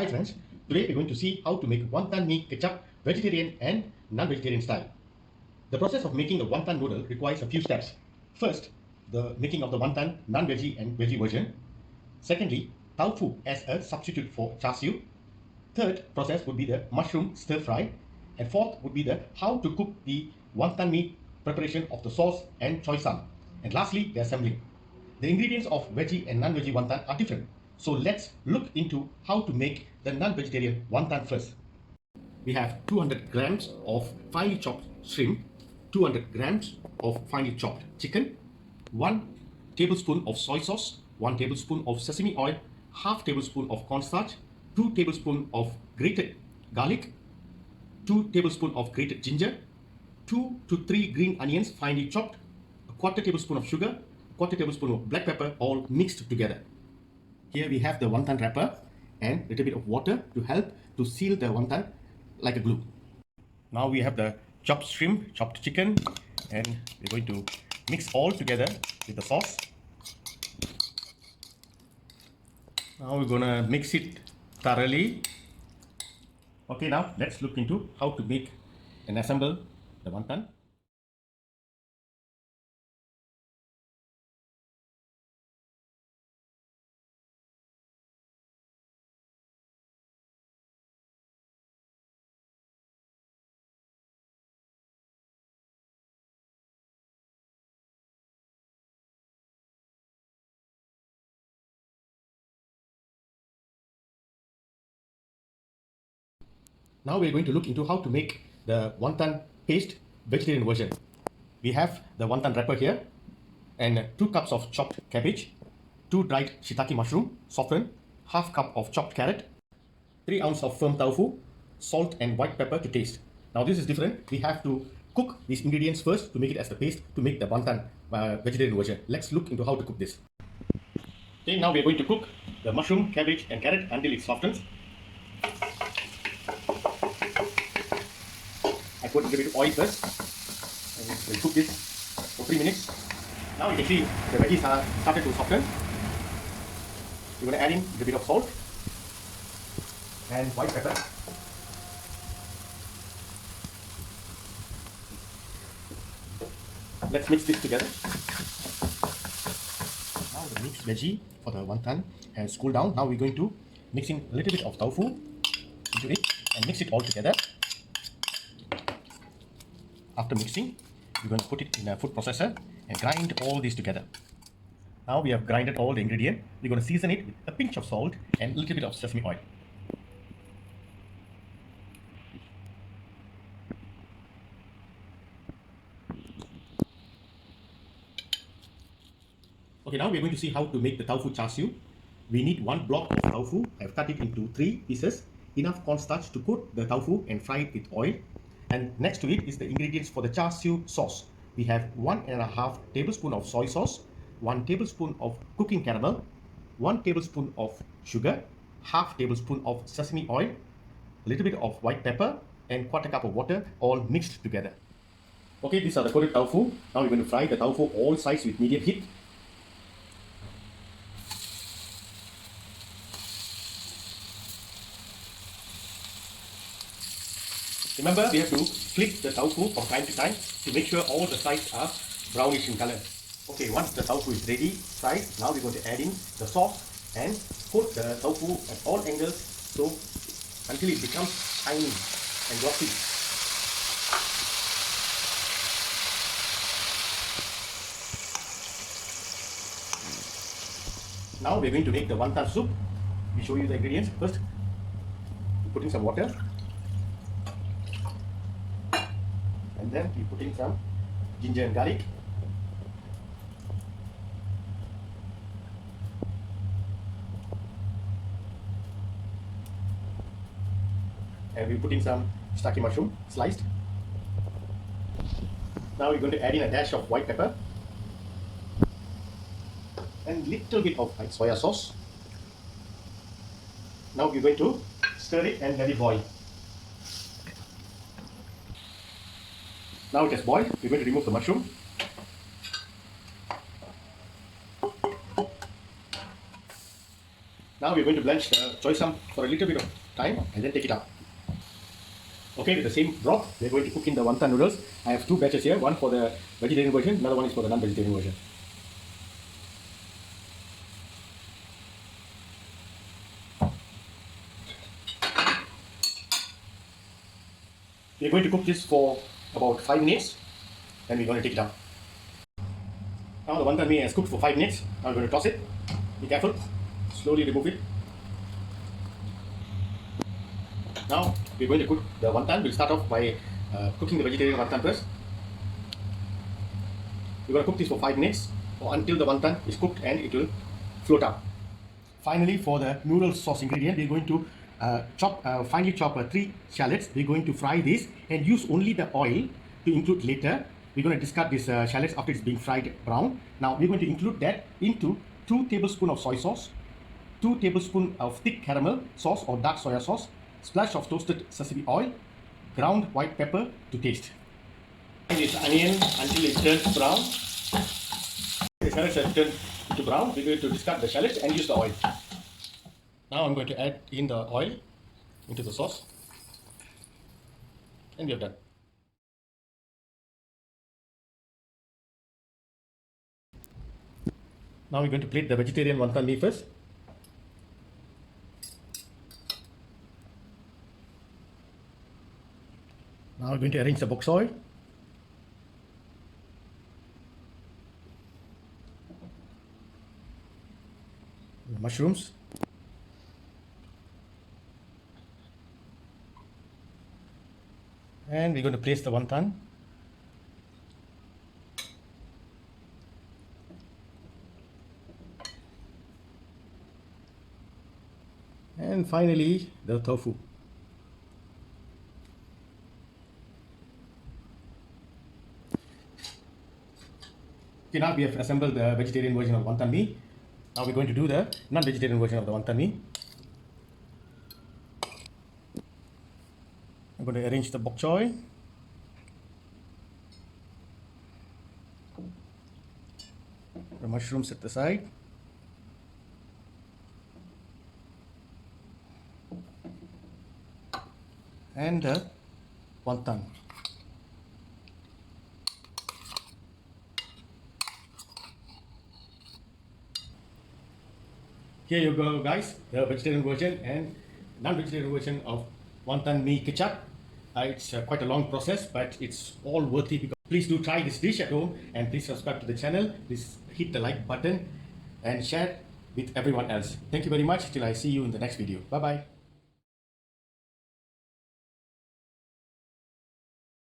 Hi friends, today we're going to see how to make wonton mee ketchup vegetarian and non-vegetarian style. The process of making a wonton noodle requires a few steps. First, the making of the wonton non-veggie and veggie version. Secondly, tofu as a substitute for char siu. Third process would be the mushroom stir fry. And fourth would be the how to cook the wonton mee preparation of the sauce and choy sum. And lastly, the assembling. The ingredients of veggie and non-veggie wonton are different. So let's look into how to make the non-vegetarian wonton first. We have 200 grams of finely chopped shrimp, 200 grams of finely chopped chicken, 1 tablespoon of soy sauce, 1 tablespoon of sesame oil, half tablespoon of cornstarch, 2 tablespoons of grated garlic, 2 tablespoons of grated ginger, 2 to 3 green onions finely chopped, a quarter tablespoon of sugar, a quarter tablespoon of black pepper, all mixed together. Here we have the wonton wrapper and a little bit of water to help to seal the wonton like a glue. Now we have the chopped shrimp, chopped chicken, and we're going to mix all together with the sauce. Now we're gonna mix it thoroughly. Okay, now let's look into how to make and assemble the wonton. Now we're going to look into how to make the wonton paste vegetarian version. We have the wonton wrapper here and 2 cups of chopped cabbage, 2 dried shiitake mushroom, softened, half cup of chopped carrot, 3 ounces of firm tofu, salt and white pepper to taste. Now this is different. We have to cook these ingredients first to make it as the paste to make the wonton vegetarian version. Let's look into how to cook this. Okay, now we're going to cook the mushroom, cabbage and carrot until it softens. I put a little bit of oil first and we'll cook this for 3 minutes. Now you can see the veggies are started to soften. We're going to add in a little bit of salt and white pepper. Let's mix this together. Now the mixed veggie for the wonton has cooled down. Now we're going to mix in a little bit of tofu into it and mix it all together. After mixing, we're going to put it in a food processor and grind all these together. Now we have grinded all the ingredients. We're going to season it with a pinch of salt and a little bit of sesame oil. Okay, now we're going to see how to make the Taufucha Soup. We need 1 block of tofu. I've cut it into 3 pieces. Enough cornstarch to coat the tofu and fry it with oil. And next to it is the ingredients for the char siu sauce. We have 1.5 tablespoon of soy sauce, 1 tablespoon of cooking caramel, 1 tablespoon of sugar, half tablespoon of sesame oil, a little bit of white pepper, and quarter cup of water, all mixed together. Okay, these are the coated tofu. Now we're going to fry the tofu all sides with medium heat. Remember, we have to flip the tofu from time to time to make sure all the sides are brownish in color. Okay, once the tofu is ready, fried, now we're going to add in the sauce and coat the tofu at all angles so until it becomes shiny and glossy. Now we're going to make the wonton soup. We show you the ingredients. First, put in some water. And then we put in some ginger and garlic. And we put in some shiitake mushroom sliced. Now we're going to add in a dash of white pepper and little bit of soya sauce. Now we're going to stir it and let it boil. Now it has boiled. We're going to remove the mushroom. Now Now we're going to blanch the soy sauce for a little bit of time and then take it out. Okay, with the same broth, we're going to cook in the wonton noodles. I have two batches here, one for the vegetarian version, another one is for the non-vegetarian version. We're going to cook this for about 5 minutes, then we're going to take it out. Now the wonton mee has cooked for 5 minutes. Now I'm going to toss it. Be careful. Slowly remove it. Now we're going to cook the wonton. We'll start off by cooking the vegetarian wonton first. We're going to cook this for 5 minutes or until the wonton is cooked and it will float out. Finally, for the noodle sauce ingredient, we're going to finely chop 3 shallots. We're going to fry this and use only the oil to include later. We're going to discard these shallots after it's being fried brown. Now we're going to include that into 2 tablespoons of soy sauce, 2 tablespoons of thick caramel sauce or dark soya sauce, splash of toasted sesame oil, ground white pepper to taste. And this onion until it turns brown. The shallots have turned into brown. We're going to discard the shallots and use the oil. Now I'm going to add in the oil into the sauce. And we are done. Now we're going to plate the vegetarian wonton mee first. Now we're going to arrange the bok choy. The mushrooms. And we're going to place the wonton. And finally, the tofu. Okay, now we have assembled the vegetarian version of wonton mee. Now we're going to do the non-vegetarian version of the wonton mee. I'm going to arrange the bok choy. The mushrooms at the side. And the wonton. Here you go, guys, the vegetarian version and non-vegetarian version of wonton mee ketchup. It's quite a long process, but it's all worth it. Please do try this dish at home and please subscribe to the channel. Please hit the like button and share with everyone else. Thank you very much till I see you in the next video. Bye bye.